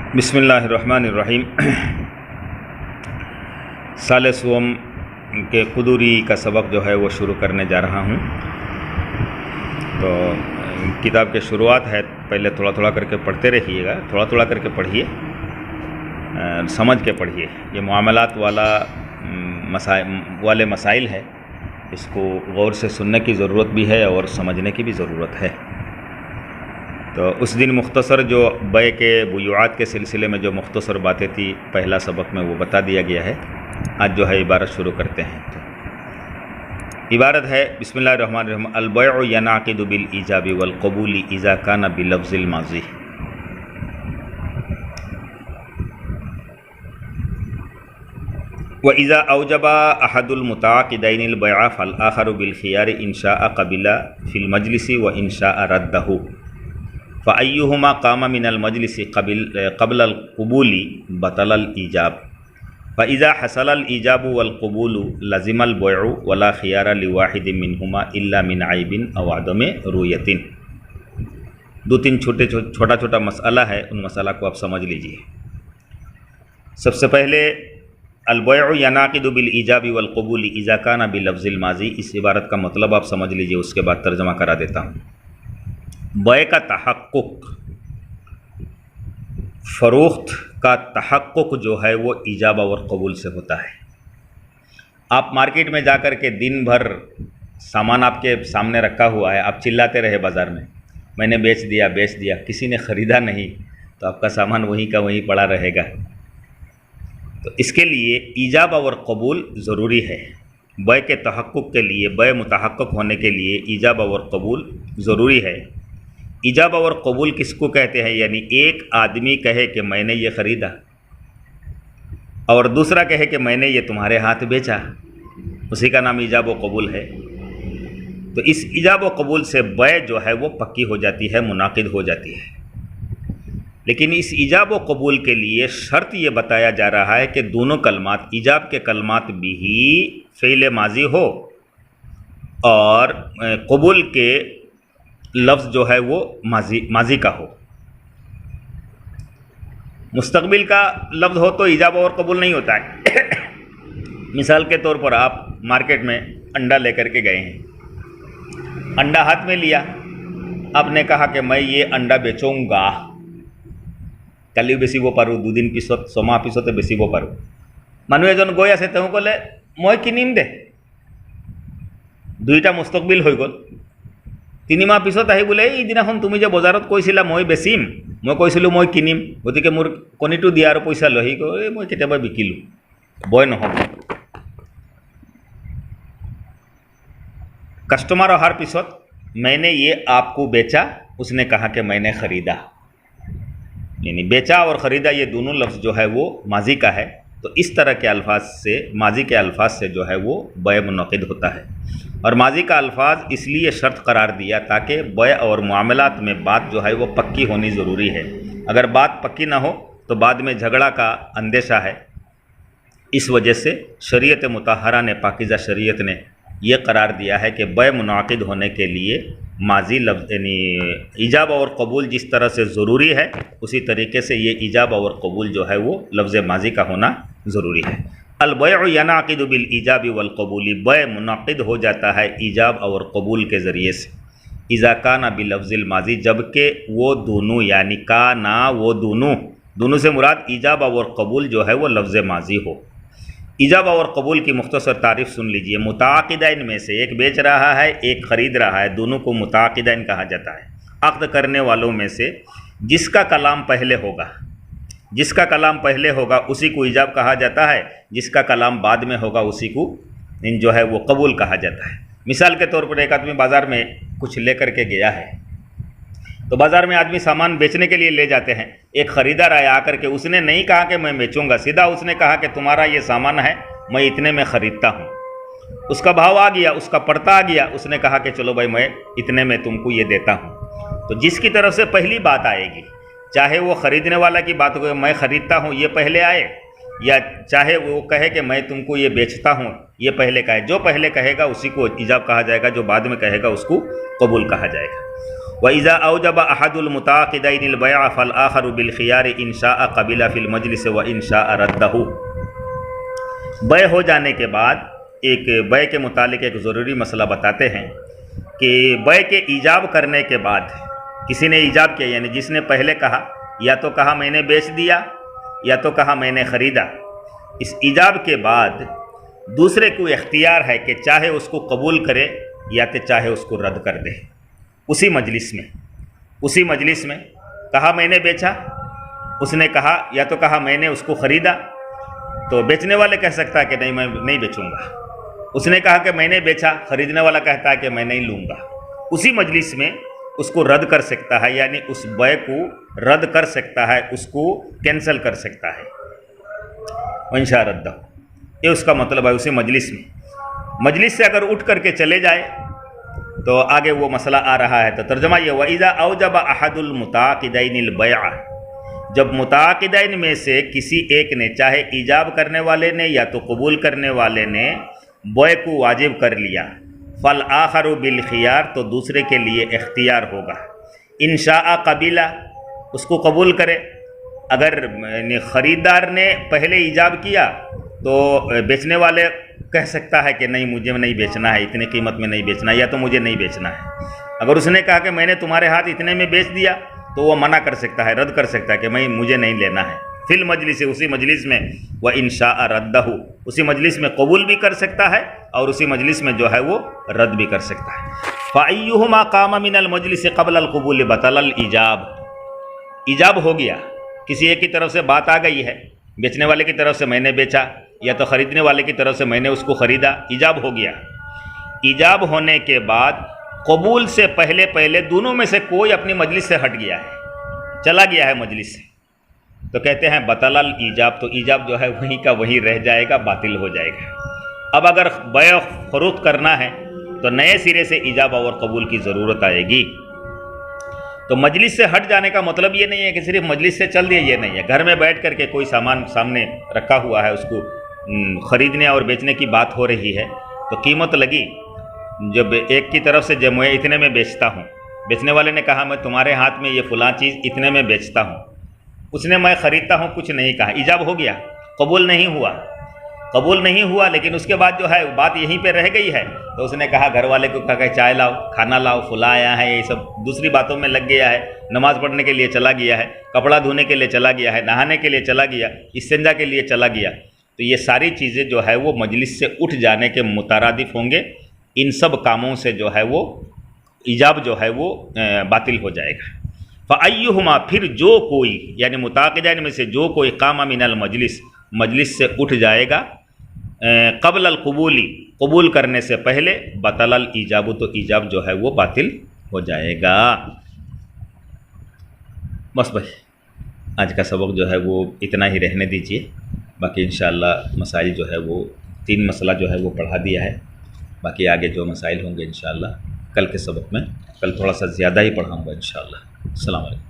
बिस्मिल्लाहिर्रहमानिर्रहीम। साल सोम के कुदूरी का सबक जो है वो शुरू करने जा रहा हूँ। तो किताब के शुरुआत है, पहले थोड़ा थोड़ा करके पढ़ते रहिएगा, थोड़ा थोड़ा करके पढ़िए, समझ के पढ़िए। ये मुआमलात वाले मसाइल है, इसको गौर से सुनने की ज़रूरत भी है और समझने की भी ज़रूरत है। तो उस दिन मुख्तसर जो बै के बुयुआत के सिलसिले में जो मुख्तसर बातें थी पहला सबक में वो बता दिया गया है। आज जो है इबारत शुरू करते हैं। तो इबारत है बिस्मिल्लाहिर्रहमानिर्रहीम। अल-बैउ यनाक़िदु बिल ईजाबि वल क़बूली इज़ा काना बिलफ्ज़िल माज़ी। व इज़ा औजबा अहदुल मुताक़िदैनिल बैअ फ़ल आख़रु बिल ख़ियारि इन शाअ क़बिला फ़िल मजलिसि व इन शाअ रद्दहु फ़अय्युहुमा क़ाम मिनल मजलिसि क़ब्लल क़ुबूली बतलल ईजाब फ़इज़ा हसलल ईजाबु वल क़ुबूलु लज़िमल बैउ वला ख़ियारा लिवाहिदिन मिनहुमा इल्ला मिन ऐबिन अव अदम रुयतिन। दो तीन छोटा छोटा मसला है, उन मसला को आप समझ लीजिए। सबसे पहले अल-बैउ यनाक़िदु बिल ईजाबि वल क़बूली इज़ा काना बिलफ्ज़िल माज़ी, इस इबारत का मतलब आप समझ लीजिए, उसके बाद तर्जमा करा देता हूँ। बै का तहक्कुक, फ़रोख्त का तहक्कुक जो है वो ईजाब और कबूल से होता है। आप मार्केट में जाकर के दिन भर सामान आपके सामने रखा हुआ है, आप चिल्लाते रहे बाज़ार में, मैंने बेच दिया, किसी ने ख़रीदा नहीं, तो आपका सामान वहीं का वहीं पड़ा रहेगा। तो इसके लिए ईजाब और कबूल ज़रूरी है। बै के तहक्कुक के लिए, बै मुतहक्किक होने के लिए ईजाब और कबूल ज़रूरी है। ईजाब और कबूल किसको कहते हैं? यानी एक आदमी कहे कि मैंने ये ख़रीदा और दूसरा कहे कि मैंने ये तुम्हारे हाथ बेचा, उसी का नाम ईजाब और कबूल है। तो इस ईजाब और कबूल से बै जो है वो पक्की हो जाती है, मुनाकिद हो जाती है। लेकिन इस ईजाब और कबूल के लिए शर्त ये बताया जा रहा है कि दोनों कलमात, ईजाब के कलमात भी ही फ़ेल माजी हो और कबूल के लफ्ज़ जो है वो माजी का हो। मुस्तकबिल का लफ्ज़ हो तो ईजाब और कबूल नहीं होता है। मिसाल के तौर पर आप मार्केट में अंडा लेकर के गए हैं, अंडा हाथ में लिया, आपने कहा कि मैं ये अंडा बेचूंगा, काली बेचिब पारूँ, दुदिन पिछत छमाह पिछते बेचिब पारूँ। मानुह एजन गई आछे, तेও कले मैं किनिम दे, दुईटा मुस्तकबिल हो गल। 3 माह पिछत आহি बोले এই দিনাখন তুমি যে বজাৰত কৈছিলা মই বেচিম, মই কৈছিলোঁ মই কিনিম, গতিকে মোৰ কণীটো দিয়া আৰু পইচা লৈ গৈ মই কেতিয়াবা বিকিলোঁ। বয় নহ'ব। कस्टमर अहार पिछत मैंने ये आपको बेचा, उसने कहा कि मैंने ख़रीदा, यानी बेचा और ख़रीदा ये दोनों लफ्ज़ जो है वो माजी का है। तो इस तरह के अल्फाज से, माजी के अल्फाज से जो है वो बै मुनक़िद होता है। और माजी का अल्फाज इसलिए शर्त करार दिया ताकि बै और मुआमलात में बात जो है वो पक्की होनी ज़रूरी है। अगर बात पक्की ना हो तो बाद में झगड़ा का अंदेशा है। इस वजह से शरीयत मुतहरा ने, पाकीज़ा शरीयत ने ये करार दिया है कि बै मुनाकिद होने के लिए माजी लफ्ज़ यानी ईजाब और कबूल जिस तरह से ज़रूरी है, उसी तरीके से ये ईजाब और कबूल जो है वो लफ्ज़ माजी का होना ज़रूरी है। अल-बैउ यनाक़िदु बिल ईजाबि वल क़बूली, बै मुनाकिद हो जाता है ईजाब और कबूल के ज़रिए से। इज़ा काना बिलफ्ज़िल माजी, जबकि वो दोनों, यानी काना वो दोनों से मुराद ईजाब और कबूल जो है वो लफ्ज़ माजी हो। ईजाब और कबूल की मुख्तसर तारीफ़ सुन लीजिए। मुताक़िदैन में से एक बेच रहा है, एक ख़रीद रहा है, दोनों को मुताक़िदैन कहा जाता है। अक़्द करने वालों में से जिसका कलाम पहले होगा उसी को ईजाब कहा जाता है, जिसका कलाम बाद में होगा उसी को जो है वो कबूल कहा जाता है। मिसाल के तौर पर एक आदमी बाज़ार में कुछ लेकर के गया है, तो बाज़ार में आदमी सामान बेचने के लिए ले जाते हैं। एक ख़रीदार आया, आकर के उसने नहीं कहा कि मैं बेचूंगा, सीधा उसने कहा कि तुम्हारा ये सामान है, मैं इतने में ख़रीदता हूँ। उसका भाव आ गया, उसका पड़ता आ गया, उसने कहा कि चलो भाई मैं इतने में तुमको ये देता हूँ। तो जिसकी तरफ से पहली बात आएगी, चाहे वो ख़रीदने वाला की बात हो, मैं ख़रीदता हूँ, ये पहले आए, या चाहे वो कहे कि मैं तुमको ये बेचता हूँ, ये पहले कहे, जो पहले कहेगा उसी को ईजाब कहा जाएगा, जो बाद में कहेगा उसको कबूल कहा जाएगा। وَإِذَا أَوْجَبَ أَحَدُ الْمُتَعَاقِدَيْنِ الْبَيْعَ فَالْآخَرُ بِالْخِيَارِ إِنْ شَاءَ قَبِلَ فِي الْمَجْلِسِ وَإِنْ شَاءَ رَدَّهُ۔ بیع ہو جانے کے بعد ایک بیع کے متعلق ایک ضروری مسئلہ بتاتے ہیں کہ بیع کے ایجاب کرنے کے بعد کسی نے ایجاب کیا، یعنی جس نے پہلے کہا، یا تو کہا میں نے بیچ دیا یا تو کہا میں نے خریدا، اس ایجاب کے بعد دوسرے کو اختیار ہے کہ چاہے اس کو قبول کرے یا تو چاہے اس کو رد کر دے۔ اسی مجلس میں کہا میں نے بیچا، اس نے کہا یا تو کہا میں نے اس کو خریدا، تو بیچنے والے کہہ سکتا ہے کہ نہیں میں نہیں بیچوں گا، اس نے کہا کہ میں نے بیچا، خریدنے والا کہتا ہے کہ میں نہیں لوں گا۔ اسی مجلس میں اس کو رد کر سکتا ہے، یعنی اس بیع کو رد کر سکتا ہے، اس کو کینسل کر سکتا ہے۔ وَإِنْ رَدَّهُ، یہ اس کا مطلب ہے اسی مجلس سے اگر اٹھ کر کے چلے جائے تو آگے وہ مسئلہ آ رہا ہے، تو ترجمہ یہ وَإِذَا أَوْجَبَ أَحَدُ الْمُتَعَاقِدَيْنِ الْبَيْعَ، جب متعاقدین میں سے کسی ایک نے، چاہے ایجاب کرنے والے نے یا تو قبول کرنے والے نے، بیع کو واجب کر لیا، فالآخر بالخیار، تو دوسرے کے لیے اختیار ہوگا، ان شاء قبیلہ، اس کو قبول کرے۔ اگر خریدار نے پہلے ایجاب کیا تو بیچنے والے کہہ سکتا ہے کہ نہیں مجھے نہیں بیچنا ہے، اتنے قیمت میں نہیں بیچنا ہے، یا تو مجھے نہیں بیچنا ہے۔ اگر اس نے کہا کہ میں نے تمہارے ہاتھ اتنے میں بیچ دیا تو وہ منع کر سکتا ہے، رد کر سکتا ہے کہ مجھے نہیں لینا ہے۔ فی المجلس، اسی مجلس میں، وَإِنْ شَاءَ رَدَّهُ، اسی مجلس میں قبول بھی کر سکتا ہے اور اسی مجلس میں جو ہے وہ رد بھی کر سکتا ہے۔ فَأَيُّهُمَا قَامَ مِنَ الْمَجْلِسِ قَبْلَ الْقُبُولِ بَطَلَ الْإِيجَابُ، ایجاب ہو گیا، کسی ایک کی طرف سے بات آ گئی ہے، بیچنے والے کی طرف سے میں نے بیچا یا تو خریدنے والے کی طرف سے میں نے اس کو خریدا، ایجاب ہو گیا۔ ایجاب ہونے کے بعد قبول سے پہلے دونوں میں سے کوئی اپنی مجلس سے ہٹ گیا ہے، چلا گیا ہے مجلس سے، تو کہتے ہیں بطل الایجاب، تو ایجاب جو ہے وہیں کا وہیں رہ جائے گا، باطل ہو جائے گا۔ اب اگر بیع فروخت کرنا ہے تو نئے سرے سے ایجاب اور قبول کی ضرورت آئے گی۔ تو مجلس سے ہٹ جانے کا مطلب یہ نہیں ہے کہ صرف مجلس سے چل دیا، یہ نہیں ہے، گھر میں بیٹھ کر کے کوئی سامان سامنے رکھا ہوا ہے، اس کو خریدنے اور بیچنے کی بات ہو رہی ہے، تو قیمت لگی، جب ایک کی طرف سے جب میں اتنے میں بیچتا ہوں، بیچنے والے نے کہا میں تمہارے ہاتھ میں یہ فلاں چیز اتنے میں بیچتا ہوں، اس نے میں خریدتا ہوں کچھ نہیں کہا، ایجاب ہو گیا، قبول نہیں ہوا، لیکن اس کے بعد جو ہے بات یہیں پہ رہ گئی ہے، تو اس نے کہا گھر والے کو کہا کہ چائے لاؤ، کھانا لاؤ، فلاں آیا ہے، یہ سب دوسری باتوں میں لگ گیا ہے، نماز پڑھنے کے لیے چلا گیا ہے، کپڑا دھونے کے لیے چلا گیا ہے، نہانے کے لیے چلا گیا، استنجا کے لیے چلا گیا، تو یہ ساری چیزیں جو ہے وہ مجلس سے اٹھ جانے کے مترادف ہوں گے، ان سب کاموں سے جو ہے وہ ایجاب جو ہے وہ باطل ہو جائے گا۔ فَأَيُّهُمَا، پھر جو کوئی، یعنی متعاقدین میں سے جو کوئی قام من المجلس، مجلس سے اٹھ جائے گا، قبل القبولی، قبول کرنے سے پہلے، بطل الایجاب، تو ایجاب جو ہے وہ باطل ہو جائے گا۔ بس بھائی آج کا سبق جو ہے وہ اتنا ہی رہنے دیجئے، باقی انشاءاللہ مسائل جو ہے وہ 3 مسئلہ جو ہے وہ پڑھا دیا ہے، باقی آگے جو مسائل ہوں گے انشاءاللہ کل کے سبق میں، کل تھوڑا سا زیادہ ہی پڑھاؤں گا انشاءاللہ۔ السلام علیکم۔